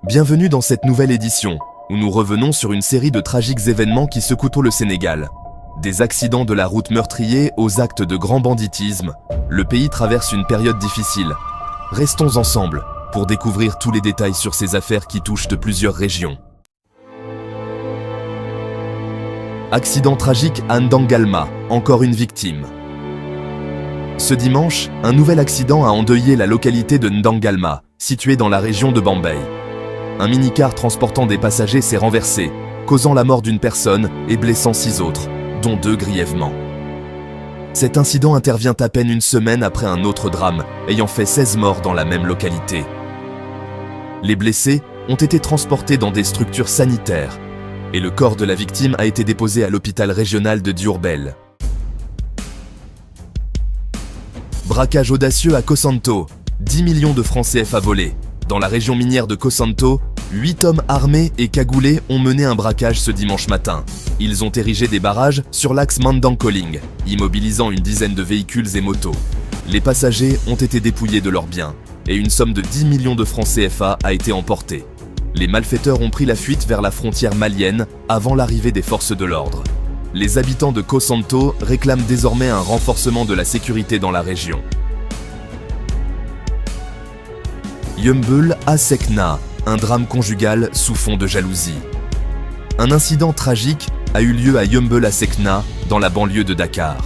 Bienvenue dans cette nouvelle édition, où nous revenons sur une série de tragiques événements qui secouent le Sénégal. Des accidents de la route meurtriers aux actes de grand banditisme, le pays traverse une période difficile. Restons ensemble pour découvrir tous les détails sur ces affaires qui touchent de plusieurs régions. Accident tragique à Ndangalma, encore une victime. Ce dimanche, un nouvel accident a endeuillé la localité de Ndangalma, située dans la région de Bambey. Un minicar transportant des passagers s'est renversé, causant la mort d'une personne et blessant 6 autres, dont 2 grièvement. Cet incident intervient à peine une semaine après un autre drame, ayant fait 16 morts dans la même localité. Les blessés ont été transportés dans des structures sanitaires, et le corps de la victime a été déposé à l'hôpital régional de Diourbel. Braquage audacieux à Kosanto, 10 millions de francs CFA volés. Dans la région minière de Kosanto, 8 hommes armés et cagoulés ont mené un braquage ce dimanche matin. Ils ont érigé des barrages sur l'axe Mandang-Koling, immobilisant une dizaine de véhicules et motos. Les passagers ont été dépouillés de leurs biens, et une somme de 10 millions de francs CFA a été emportée. Les malfaiteurs ont pris la fuite vers la frontière malienne avant l'arrivée des forces de l'ordre. Les habitants de Kosanto réclament désormais un renforcement de la sécurité dans la région. Yeumbeul à Sekna, un drame conjugal sous fond de jalousie. Un incident tragique a eu lieu à Yeumbeul à Sekna, dans la banlieue de Dakar.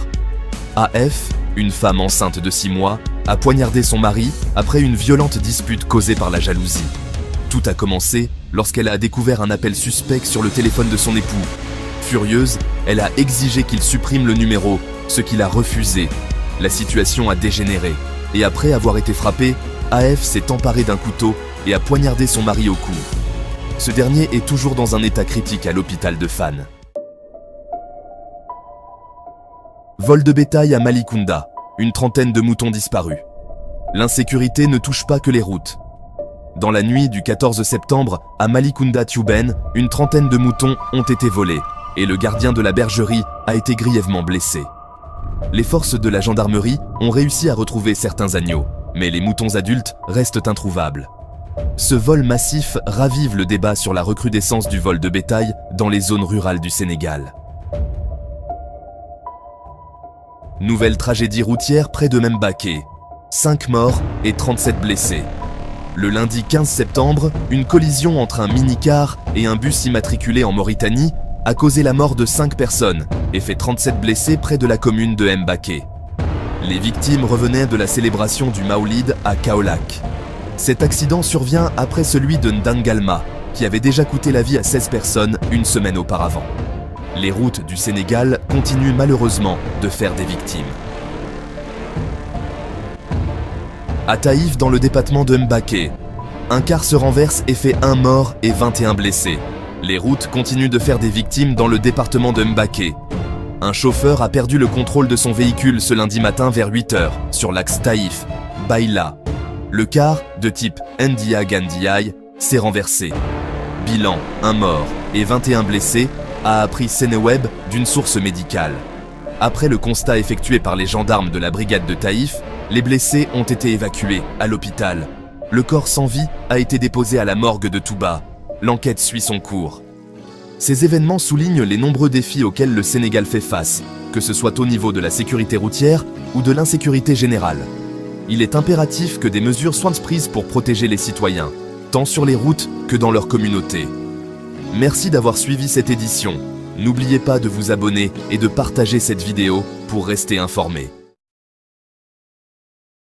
AF, une femme enceinte de 6 mois, a poignardé son mari après une violente dispute causée par la jalousie. Tout a commencé lorsqu'elle a découvert un appel suspect sur le téléphone de son époux. Furieuse, elle a exigé qu'il supprime le numéro, ce qu'il a refusé. La situation a dégénéré, et après avoir été frappée, AF s'est emparé d'un couteau et a poignardé son mari au cou. Ce dernier est toujours dans un état critique à l'hôpital de Fan. Vol de bétail à Malicounda, une trentaine de moutons disparus. L'insécurité ne touche pas que les routes. Dans la nuit du 14 septembre, à Malicounda-Tiouben, une trentaine de moutons ont été volés et le gardien de la bergerie a été grièvement blessé. Les forces de la gendarmerie ont réussi à retrouver certains agneaux, mais les moutons adultes restent introuvables. Ce vol massif ravive le débat sur la recrudescence du vol de bétail dans les zones rurales du Sénégal. Nouvelle tragédie routière près de Mbake. 5 morts et 37 blessés. Le lundi 15 septembre, une collision entre un minicar et un bus immatriculé en Mauritanie a causé la mort de 5 personnes et fait 37 blessés près de la commune de Mbake. Les victimes revenaient de la célébration du Maoulid à Kaolack. Cet accident survient après celui de Ndangalma, qui avait déjà coûté la vie à 16 personnes une semaine auparavant. Les routes du Sénégal continuent malheureusement de faire des victimes. À Taïf, dans le département de Mbake, un car se renverse et fait 1 mort et 21 blessés. Les routes continuent de faire des victimes dans le département de Mbake. Un chauffeur a perdu le contrôle de son véhicule ce lundi matin vers 8 h sur l'axe Taïf, Baïla. Le car, de type Ndia Gandiaï, s'est renversé. Bilan, 1 mort et 21 blessés, a appris Sénéweb d'une source médicale. Après le constat effectué par les gendarmes de la brigade de Taïf, les blessés ont été évacués à l'hôpital. Le corps sans vie a été déposé à la morgue de Touba. L'enquête suit son cours. Ces événements soulignent les nombreux défis auxquels le Sénégal fait face, que ce soit au niveau de la sécurité routière ou de l'insécurité générale. Il est impératif que des mesures soient prises pour protéger les citoyens, tant sur les routes que dans leur communauté. Merci d'avoir suivi cette édition. N'oubliez pas de vous abonner et de partager cette vidéo pour rester informé.